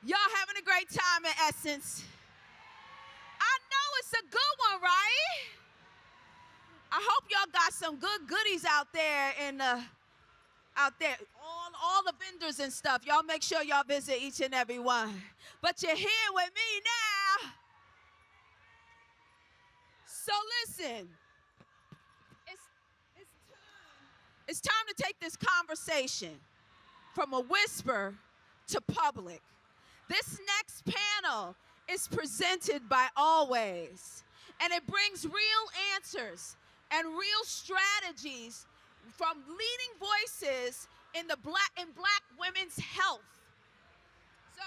Y'all having a great time in Essence. I know it's a good one, right? I hope y'all got some good goodies out there all the vendors and stuff. Y'all make sure y'all visit each and every one. But you're here with me now. So listen, it's time to take this conversation from a whisper to public. This next panel is presented by Always, and it brings real answers and real strategies from leading voices in black women's health. So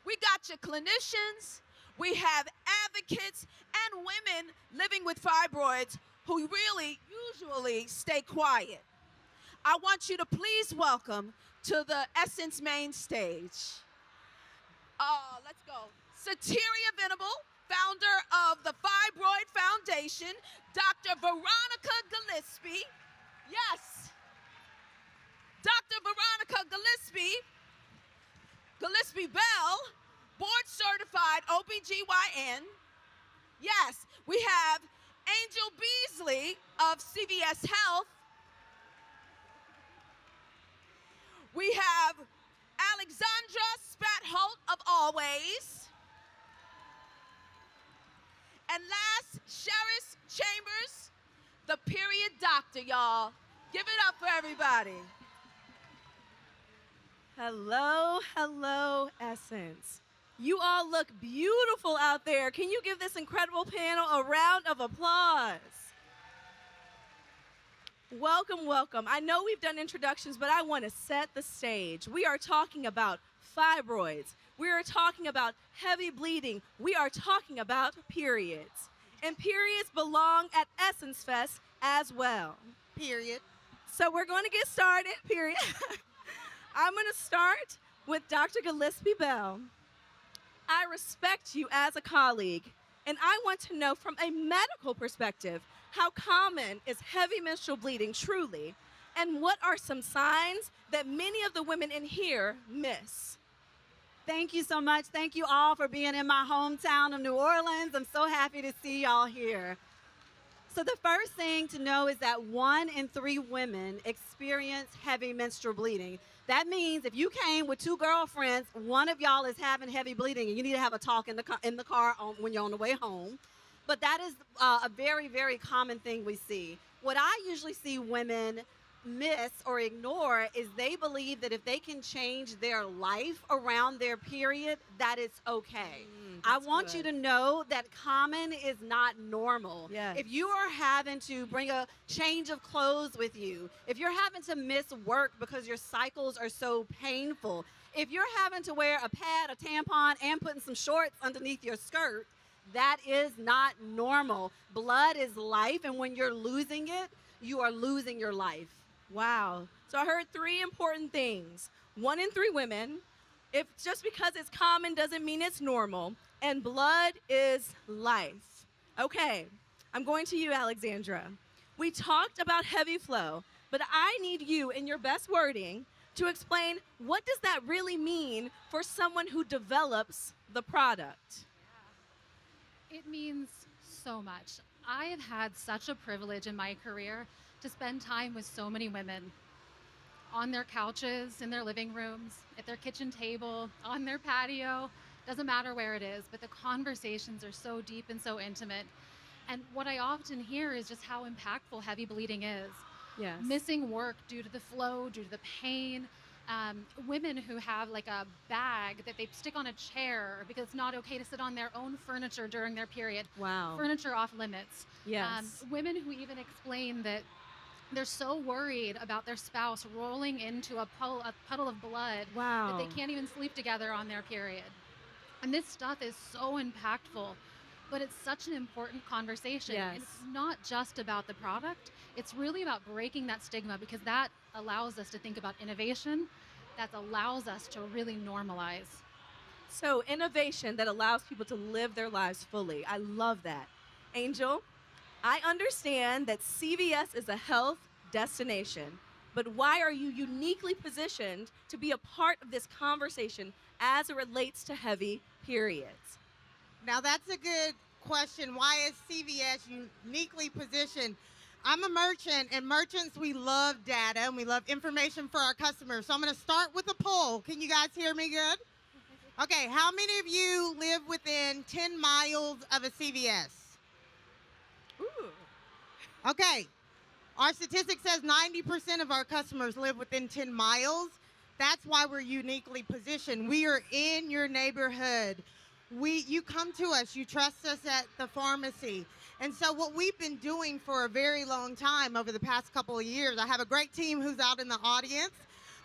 we got your clinicians, we have advocates, and women living with fibroids who really usually stay quiet. I want you to please welcome to the Essence main stage. Let's go. Sateria Venable, founder of the Fibroid Foundation, Dr. Veronica Gillespie. Yes. Dr. Veronica Gillespie Bell, board certified OBGYN. Yes, we have Angel Beasley of CVS Health. We have Alexandra Spatholt of Always. And last, Sheris Chambers, the period doctor, y'all. Give it up for everybody. Hello, Essence. You all look beautiful out there. Can you give this incredible panel a round of applause? Welcome. I know we've done introductions, but I want to set the stage. We are talking about fibroids. We are talking about heavy bleeding. We are talking about periods. And periods belong at Essence Fest as well. Period. So we're going to get started, period. I'm going to start with Dr. Gillespie Bell. I respect you as a colleague, and I want to know from a medical perspective, how common is heavy menstrual bleeding truly, and what are some signs that many of the women in here miss? Thank you so much. Thank you all for being in my hometown of New Orleans. I'm so happy to see y'all here. So the first thing to know is that 1 in 3 women experience heavy menstrual bleeding. That means if you came with 2 girlfriends, one of y'all is having heavy bleeding, and you need to have a talk in the car when you're on the way home. But that is a very, very common thing we see. What I usually see women miss or ignore is they believe that if they can change their life around their period, that it's okay. I want you to know that common is not normal. Yes. If you are having to bring a change of clothes with you, if you're having to miss work because your cycles are so painful, if you're having to wear a pad, a tampon, and putting some shorts underneath your skirt, that is not normal. Blood is life, and when you're losing it, you are losing your life. Wow. So I heard 3 important things. 1 in 3 women, if just because it's common doesn't mean it's normal, and blood is life. Okay, I'm going to you, Alexandra. We talked about heavy flow, but I need you, in your best wording, to explain what does that really mean for someone who develops the product? It means so much. I have had such a privilege in my career to spend time with so many women on their couches, in their living rooms, at their kitchen table, on their patio, doesn't matter where it is, but the conversations are so deep and so intimate. And what I often hear is just how impactful heavy bleeding is. Yes. Missing work due to the flow, due to the pain. Women who have like a bag that they stick on a chair because it's not okay to sit on their own furniture during their period. Wow. Furniture off limits. Yes. Women who even explain that they're so worried about their spouse rolling into a puddle of blood Wow. that they can't even sleep together on their period. And this stuff is so impactful, but it's such an important conversation. Yes. And it's not just about the product. It's really about breaking that stigma, because that allows us to think about innovation, that allows us to really normalize. So innovation that allows people to live their lives fully. I love that. Angel, I understand that CVS is a health destination. but why are you uniquely positioned to be a part of this conversation as it relates to heavy periods? Now that's a good question. Why is CVS uniquely positioned? I'm a merchant, and merchants, we love data and we love information for our customers. So I'm going to start with a poll. Can you guys hear me good? Okay, how many of you live within 10 miles of a CVS? Ooh. Okay, our statistic says 90% of our customers live within 10 miles. That's why we're uniquely positioned. We are in your neighborhood. You come to us, you trust us at the pharmacy. And so what we've been doing for a very long time over the past couple of years, I have a great team who's out in the audience,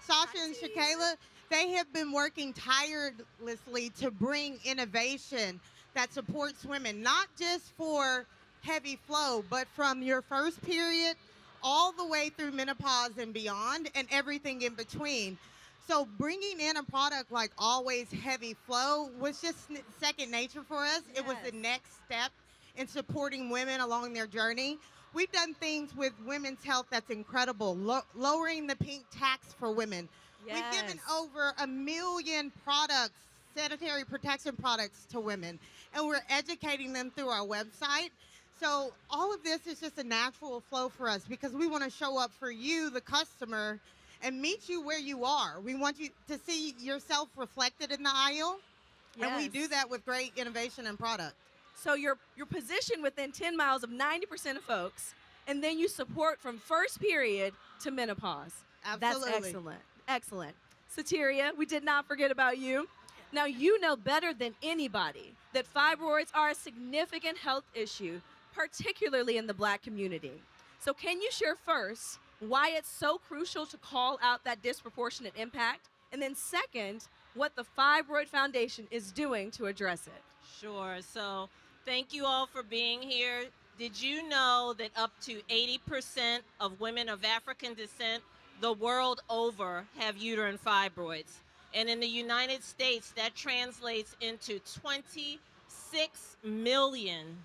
Sasha and Shakayla. They have been working tirelessly to bring innovation that supports women, not just for heavy flow, but from your first period all the way through menopause and beyond, and everything in between. So bringing in a product like Always Heavy Flow was just second nature for us. It was the next step in supporting women along their journey. We've done things with women's health that's incredible, lowering the pink tax for women. Yes. We've given over 1 million products, sanitary protection products to women, and we're educating them through our website. So all of this is just a natural flow for us because we want to show up for you, the customer, and meet you where you are. We want you to see yourself reflected in the aisle, and we do that with great innovation and product. So you're positioned within 10 miles of 90% of folks, and then you support from first period to menopause. Absolutely. That's excellent. Excellent. Soteria, we did not forget about you. Now, you know better than anybody that fibroids are a significant health issue, particularly in the Black community. So can you share first why it's so crucial to call out that disproportionate impact? And then second, what the Fibroid Foundation is doing to address it. Sure. So thank you all for being here. Did you know that up to 80% of women of African descent the world over have uterine fibroids? And in the United States, that translates into 26 million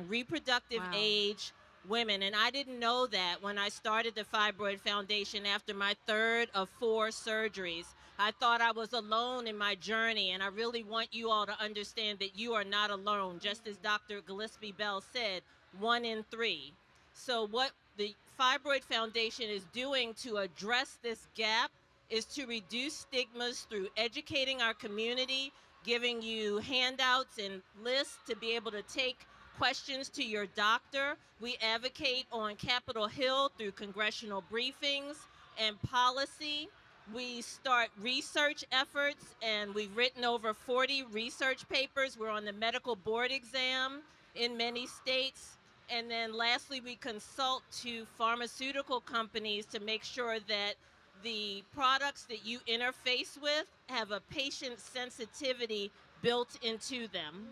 reproductive age women. And I didn't know that when I started the Fibroid Foundation after my third of 4 surgeries. I thought I was alone in my journey, and I really want you all to understand that you are not alone. Just as Dr. Gillespie Bell said, 1 in 3. So what the Fibroid Foundation is doing to address this gap is to reduce stigmas through educating our community, giving you handouts and lists to be able to take questions to your doctor. We advocate on Capitol Hill through congressional briefings and policy. We start research efforts, and we've written over 40 research papers. We're on the medical board exam in many states. And then lastly, we consult to pharmaceutical companies to make sure that the products that you interface with have a patient sensitivity built into them.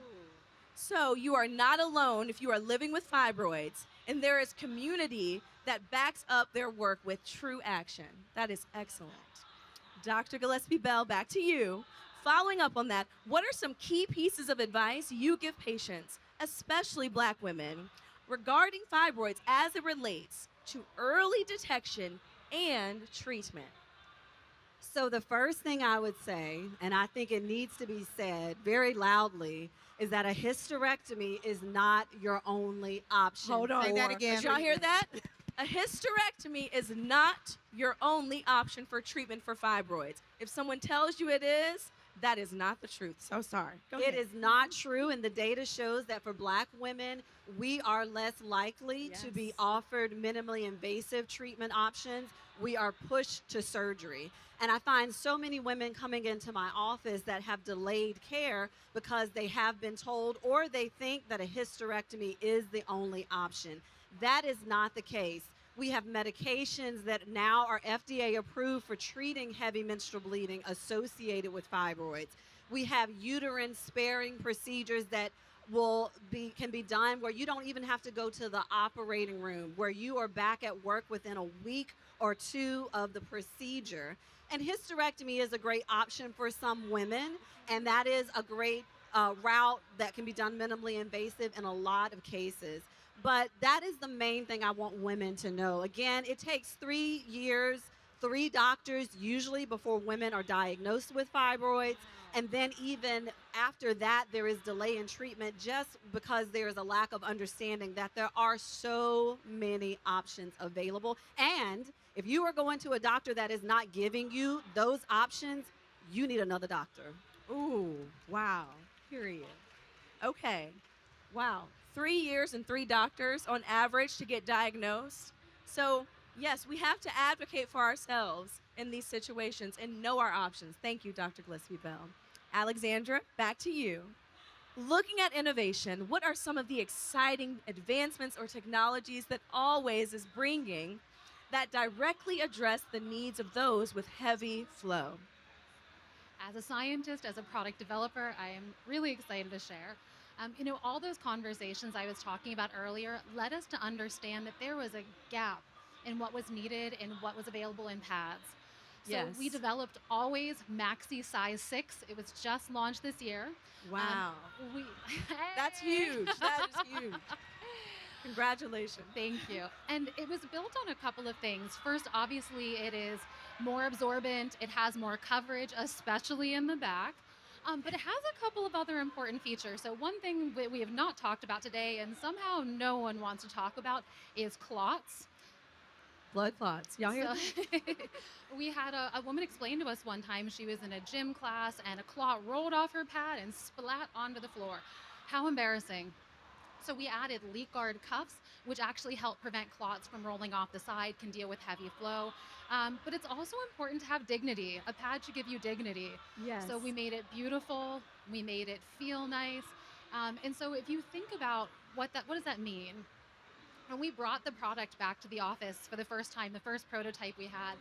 So you are not alone if you are living with fibroids, and there is community that backs up their work with true action. That is excellent. Dr. Gillespie Bell, back to you. Following up on that, what are some key pieces of advice you give patients, especially Black women, regarding fibroids as it relates to early detection and treatment? So the first thing I would say, and I think it needs to be said very loudly, is that a hysterectomy is not your only option. Hold on. Say that again. Did y'all hear that? A hysterectomy is not your only option for treatment for fibroids. If someone tells you it is, that is not the truth. So sorry. Go ahead. It is not true, and the data shows that for Black women, we are less likely to be offered minimally invasive treatment options. We are pushed to surgery. And I find so many women coming into my office that have delayed care because they have been told or they think that a hysterectomy is the only option. That is not the case. We have medications that now are FDA approved for treating heavy menstrual bleeding associated with fibroids. We have uterine sparing procedures that can be done where you don't even have to go to the operating room, where you are back at work within a week or 2 of the procedure. And hysterectomy is a great option for some women, and that is a great route that can be done minimally invasive in a lot of cases. But that is the main thing I want women to know. Again, it takes 3 years, 3 doctors usually before women are diagnosed with fibroids. And then even after that, there is delay in treatment just because there is a lack of understanding that there are so many options available. And if you are going to a doctor that is not giving you those options, you need another doctor. Ooh, wow. Period. Okay. Wow. 3 years and 3 doctors on average to get diagnosed. So, yes, we have to advocate for ourselves in these situations and know our options. Thank you, Dr. Gillespie Bell. Alexandra, back to you. Looking at innovation, what are some of the exciting advancements or technologies that Always is bringing that directly address the needs of those with heavy flow? As a scientist, as a product developer, I am really excited to share. All those conversations I was talking about earlier led us to understand that there was a gap in what was needed and what was available in pads. So Yes. we developed Always Maxi Size 6. It was just launched this year. Wow. We That's huge. That is huge. Congratulations. Thank you. And it was built on a couple of things. First, obviously, it is more absorbent. It has more coverage, especially in the back. But it has a couple of other important features. So one thing that we have not talked about today, and somehow no one wants to talk about, is clots. Blood clots. Y'all hear that? So we had a woman explain to us one time she was in a gym class and a clot rolled off her pad and splat onto the floor. How embarrassing. So we added leak guard cuffs, which actually help prevent clots from rolling off the side, can deal with heavy flow. But it's also important to have dignity. A pad should give you dignity. Yes. So we made it beautiful. We made it feel nice. And so if you think about what does that mean? When we brought the product back to the office for the first time, the first prototype we had,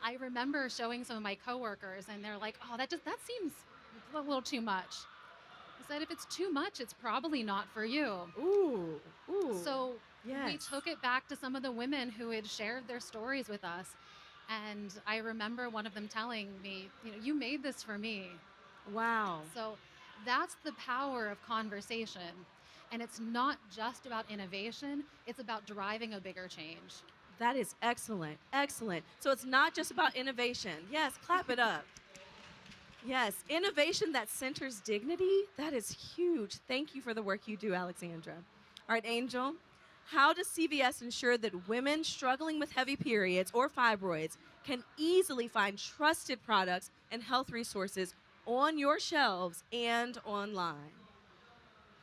I remember showing some of my coworkers and they're like, oh, that seems a little too much. I said, if it's too much, it's probably not for you. Ooh. Ooh. So yes. we took it back to some of the women who had shared their stories with us. And I remember one of them telling me, you made this for me. Wow. So that's the power of conversation. And it's not just about innovation, it's about driving a bigger change. That is excellent. Excellent. So it's not just about innovation. Yes, clap it up. Yes, innovation that centers dignity, that is huge. Thank you for the work you do, Alexandra. All right, Angel, how does CVS ensure that women struggling with heavy periods or fibroids can easily find trusted products and health resources on your shelves and online?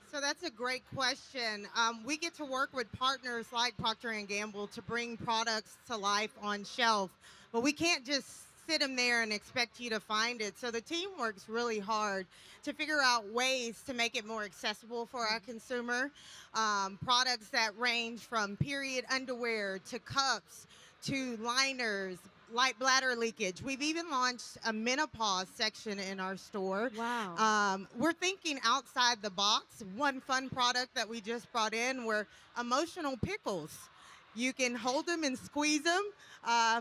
So that's a great question. We get to work with partners like Procter & Gamble to bring products to life on shelf, but we can't just sit them there and expect you to find it. So the team works really hard to figure out ways to make it more accessible for our consumer. Products that range from period underwear to cups to liners, light bladder leakage. We've even launched a menopause section in our store. Wow. We're thinking outside the box. One fun product that we just brought in were emotional pickles. You can hold them and squeeze them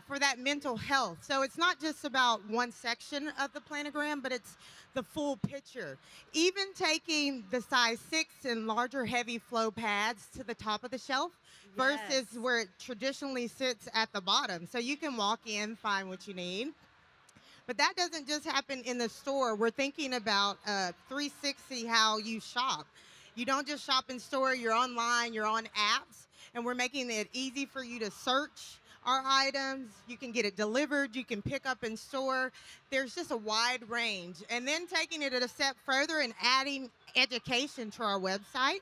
for that mental health. So it's not just about one section of the planogram, but it's the full picture. Even taking the size 6 and larger heavy flow pads to the top of the shelf versus Yes. where it traditionally sits at the bottom. So you can walk in, find what you need. But that doesn't just happen in the store. We're thinking about 360 how you shop. You don't just shop in store, you're online, you're on apps, and we're making it easy for you to search our items. You can get it delivered, you can pick up in store. There's just a wide range. And then taking it a step further and adding education to our website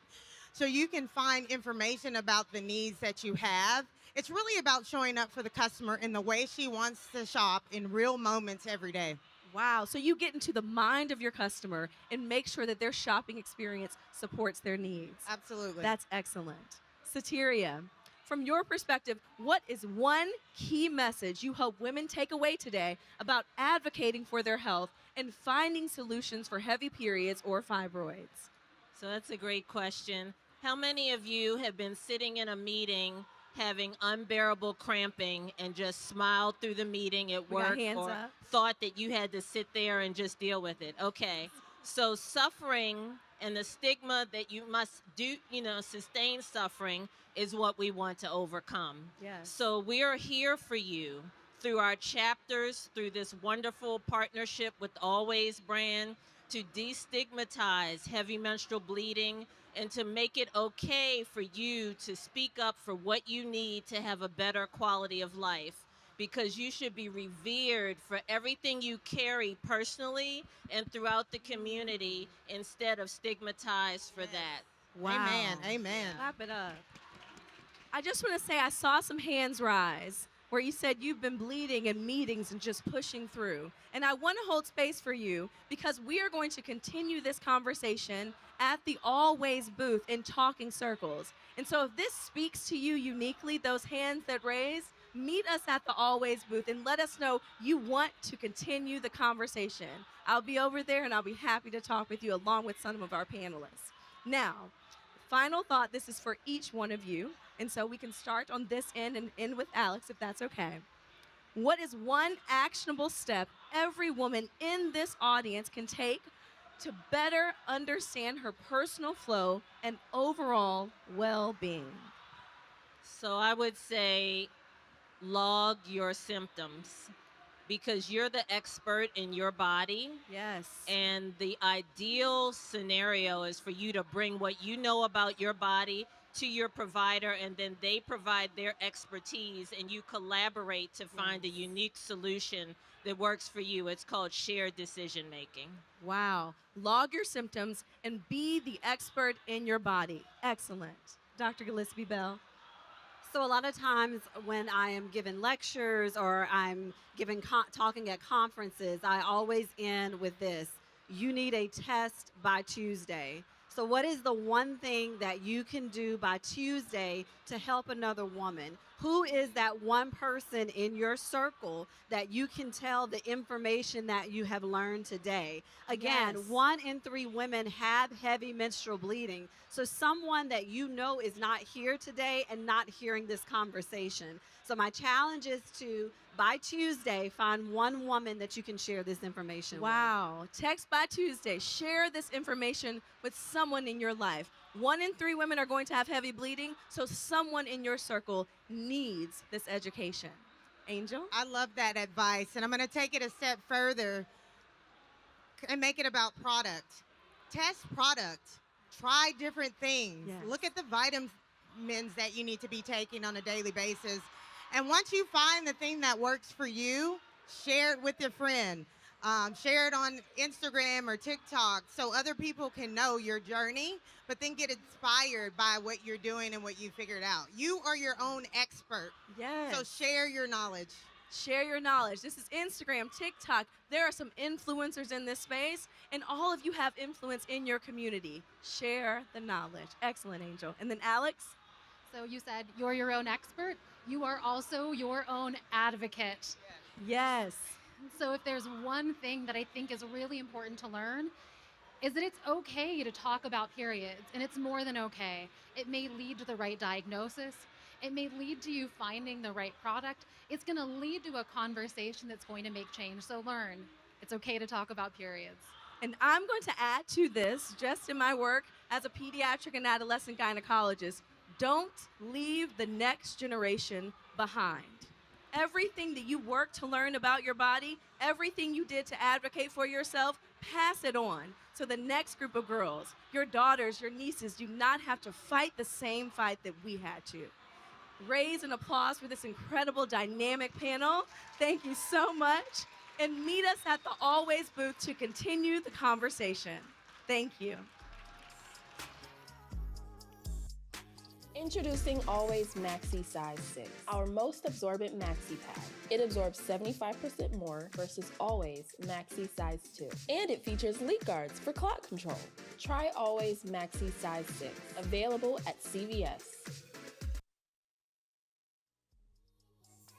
so you can find information about the needs that you have. It's really about showing up for the customer in the way she wants to shop in real moments every day. Wow. So you get into the mind of your customer and make sure that their shopping experience supports their needs. Absolutely. That's excellent. Sateria, from your perspective, what is one key message you hope women take away today about advocating for their health and finding solutions for heavy periods or fibroids? So that's a great question. How many of you have been sitting in a meeting having unbearable cramping and just smiled through the meeting at We got work hands or up. thought that you had to sit there and just deal with it? Okay. So suffering and the stigma that you must do, sustain suffering is what we want to overcome. Yes. So we are here for you through our chapters, through this wonderful partnership with Always brand to destigmatize heavy menstrual bleeding and to make it okay for you to speak up for what you need to have a better quality of life, because you should be revered for everything you carry personally and throughout the community instead of stigmatized for that. Wow. Amen. Amen. Clap it up. I just want to say I saw some hands rise where you said you've been bleeding in meetings and just pushing through. And I want to hold space for you because we are going to continue this conversation at the Always booth in talking circles. And so if this speaks to you uniquely, those hands that raise, meet us at the Always booth and let us know you want to continue the conversation. I'll be over there and I'll be happy to talk with you along with some of our panelists. Now, final thought, this is for each one of you. And so we can start on this end and end with Alex, if that's okay. What is one actionable step every woman in this audience can take to better understand her personal flow and overall well-being? So I would say log your symptoms, because you're the expert in your body. Yes. And the ideal scenario is for you to bring what you know about your body to your provider, and then they provide their expertise and you collaborate to find a unique solution that works for you. It's called shared decision making. Wow. Log your symptoms and be the expert in your body. Excellent. Dr. Gillespie Bell. So a lot of times when I am giving lectures or I'm talking at conferences, I always end with this: you need a test by Tuesday. So what is the one thing that you can do by Tuesday to help another woman? Who is that one person in your circle that you can tell the information that you have learned today? Again, Yes. 1 in 3 women have heavy menstrual bleeding. So someone that you know is not here today and not hearing this conversation. So my challenge is to, by Tuesday, find one woman that you can share this information with. Wow. Text by Tuesday. Share this information with someone in your life. 1 in 3 women are going to have heavy bleeding, so someone in your circle needs this education. Angel? I love that advice, and I'm going to take it a step further and make it about product. Test product. Try different things. Yes. Look at the vitamins that you need to be taking on a daily basis. And once you find the thing that works for you, share it with your friend. Share it on Instagram or TikTok so other people can know your journey, but then get inspired by what you're doing and what you figured out. You are your own expert. Yes. So share your knowledge. Share your knowledge. This is Instagram, TikTok. There are some influencers in this space, and all of you have influence in your community. Share the knowledge. Excellent, Angel. And then Alex? So you said you're your own expert. You are also your own advocate. Yes. So if there's one thing that I think is really important to learn, is that it's okay to talk about periods, and it's more than okay. It may lead to the right diagnosis. It may lead to you finding the right product. It's going to lead to a conversation that's going to make change. So learn, it's okay to talk about periods. And I'm going to add to this, just in my work as a pediatric and adolescent gynecologist, don't leave the next generation behind. Everything that you work to learn about your body, everything you did to advocate for yourself, pass it on so the next group of girls, your daughters, your nieces, do not have to fight the same fight that we had to. Raise an applause for this incredible dynamic panel. Thank you so much. And meet us at the Always booth to continue the conversation. Thank you. Introducing Always Maxi Size 6, our most absorbent maxi pad. It absorbs 75% more versus Always Maxi Size 2. And it features leak guards for clot control. Try Always Maxi Size 6, available at CVS.